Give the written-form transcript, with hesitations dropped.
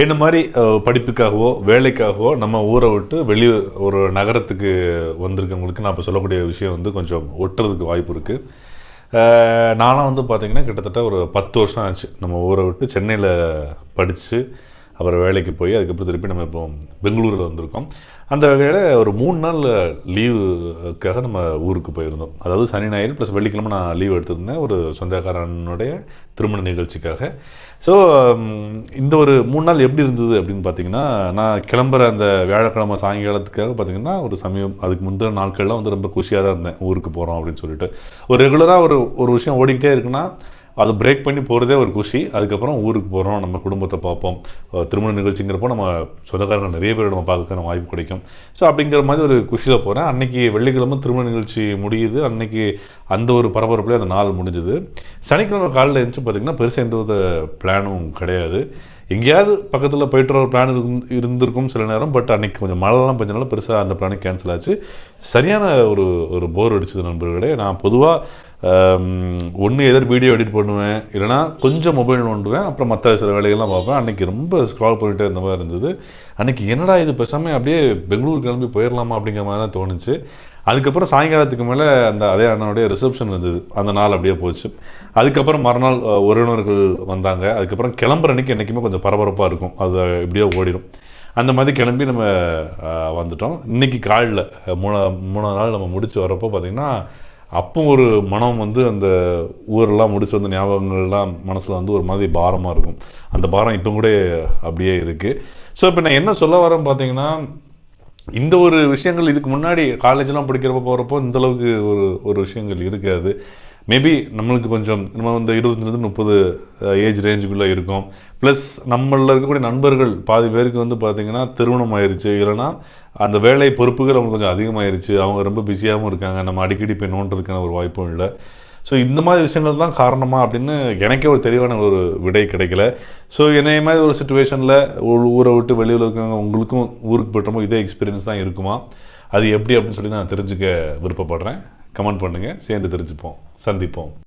என்ன மாதிரி படிப்புக்காகவோ வேலைக்காகவோ நம்ம ஊரை விட்டு வெளியே ஒரு நகரத்துக்கு வந்திருக்கவங்களுக்கு நான் இப்போ சொல்லக்கூடிய விஷயம் வந்து கொஞ்சம் ஒட்டுறதுக்கு வாய்ப்பு இருக்குது. நானும் வந்து பார்த்தீங்கன்னா கிட்டத்தட்ட ஒரு 10 வருஷம் ஆச்சு நம்ம ஊரை விட்டு சென்னையில் படித்து அப்புறம் வேலைக்கு போய் அதுக்கப்புறம் திருப்பி நம்ம இப்போ பெங்களூரில் வந்திருக்கோம். அந்த வகையில் ஒரு 3 நாள் லீவுக்காக நம்ம ஊருக்கு போயிருந்தோம். அதாவது சனி ஞாயிறு ப்ளஸ் வெள்ளிக்கிழமை நான் லீவ் எடுத்திருந்தேன் ஒரு சொந்தக்காரனுடைய திருமண நிகழ்ச்சிக்காக. ஸோ இந்த ஒரு 3 நாள் எப்படி இருந்தது அப்படின்னு பார்த்தீங்கன்னா, நான் கிளம்புற அந்த வியாழக்கிழமை சாயங்காலத்துக்காக பார்த்தீங்கன்னா ஒரு சமயம் அதுக்கு முந்தின நாட்கள்லாம் வந்து ரொம்ப குஷியாக தான் இருந்தேன். ஊருக்கு போகிறோம் அப்படின்னு சொல்லிட்டு ஒரு ரெகுலராக ஒரு விஷயம் ஓடிக்கிட்டே இருக்குன்னா அதை பிரேக் பண்ணி போகிறதே ஒரு குஷி. அதுக்கப்புறம் ஊருக்கு போகிறோம், நம்ம குடும்பத்தை பார்ப்போம், திருமண நிகழ்ச்சிங்கிறப்போ நம்ம சொந்தக்காரங்க நிறைய பேர் நம்ம பார்க்கறதுக்கான வாய்ப்பு கிடைக்கும். ஸோ அப்படிங்கிற மாதிரி ஒரு குஷியில் போகிறேன். அன்னைக்கு வெள்ளிக்கிழமை திருமண நிகழ்ச்சி முடியுது. அன்னைக்கு அந்த ஒரு பரபரப்புலேயே அந்த நாள் முடிஞ்சுது. சனிக்கிழமை காலையில் எழுந்துச்சு பார்த்தீங்கன்னா பெருசாக எந்த ஒரு பிளானும் கிடையாது. எங்கேயாவது பக்கத்தில் போயிட்டு வர ஒரு பிளான் இருந்திருக்கும் சில நேரம். பட் அன்னைக்கு கொஞ்சம் மழைலாம் பெஞ்சனால பெருசாக அந்த பிளானு கேன்சல் ஆச்சு. சரியான ஒரு போர் அடிச்சது நண்பர்களே. நான் பொதுவாக ஒன்று எதிர் வீடியோ எடிட் பண்ணுவேன், இல்லைனா கொஞ்சம் மொபைல் நோண்டுவேன், அப்புறம் மற்ற சில வேலைகள்லாம் பார்ப்பேன். அன்றைக்கி ரொம்ப ஸ்க்ரால் பண்ணிகிட்டே இருந்த மாதிரி இருந்தது. அன்றைக்கி என்னடா இது பேசாமல் அப்படியே பெங்களூர் கிளம்பி போயிடலாமா அப்படிங்கிற மாதிரி தான் தோணுச்சு. அதுக்கப்புறம் சாயங்காலத்துக்கு மேலே அந்த அதே அண்ணனுடைய ரிசப்ஷன் இருந்தது. அந்த நாள் அப்படியே போச்சு. அதுக்கப்புறம் மறுநாள் உறவினர்கள் வந்தாங்க. அதுக்கப்புறம் கிளம்புற அன்றைக்கி என்றைக்குமே கொஞ்சம் பரபரப்பாக இருக்கும், அது எப்படியோ ஓடிடும். அந்த மாதிரி கிளம்பி நம்ம வந்துட்டோம். இன்றைக்கி காலையில் மூணாவது நாள் நம்ம முடிச்சு வரப்போ பார்த்திங்கன்னா அப்போ ஒரு மனம் வந்து அந்த ஊரெல்லாம் முடிச்சு வந்த ஞாபகங்கள்லாம் மனசில் வந்து ஒரு மாதிரி பாரமாக இருக்கும். அந்த பாரம் இப்போ கூட அப்படியே இருக்குது. ஸோ இப்போ நான் என்ன சொல்ல வரேன்னு பார்த்தீங்கன்னா, இந்த ஒரு விஷயங்கள் இதுக்கு முன்னாடி காலேஜெலாம் படிக்கிறப்ப போகிறப்போ இந்தளவுக்கு ஒரு விஷயங்கள் இருக்காது. மேபி நம்மளுக்கு கொஞ்சம் நம்ம வந்து 25-30 ஏஜ் ரேஞ்சுக்குள்ளே இருக்கும். ப்ளஸ் நம்மளில் இருக்கக்கூடிய நண்பர்கள் பாதி பேருக்கு வந்து பார்த்திங்கன்னா திருமணம் ஆயிடுச்சு, இல்லைனா அந்த வேலை பொறுப்புகள் அவங்களுக்கு கொஞ்சம் அதிகமாகிருச்சு. அவங்க ரொம்ப பிஸியாகவும் இருக்காங்க. நம்ம அடிக்கடி போய் நோண்டுறதுக்கான ஒரு வாய்ப்பும் இல்லை. ஸோ இந்த மாதிரி விஷயங்கள் தான் காரணமாக அப்படின்னு எனக்கே ஒரு தெளிவான ஒரு விடை கிடைக்கல. ஸோ என்னைய மாதிரி ஒரு சுச்சுவேஷனில் ஊரை விட்டு வெளியில் இருக்கவங்க உங்களுக்கும் ஊருக்கு போய்ட்டோமோ இதே எக்ஸ்பீரியன்ஸ் தான் இருக்குமா, அது எப்படி அப்படின்னு சொல்லி நான் தெரிஞ்சுக்க விருப்பப்படுறேன். கமெண்ட் பண்ணுங்கள், சேர்ந்து தெரிஞ்சுப்போம், சந்திப்போம்.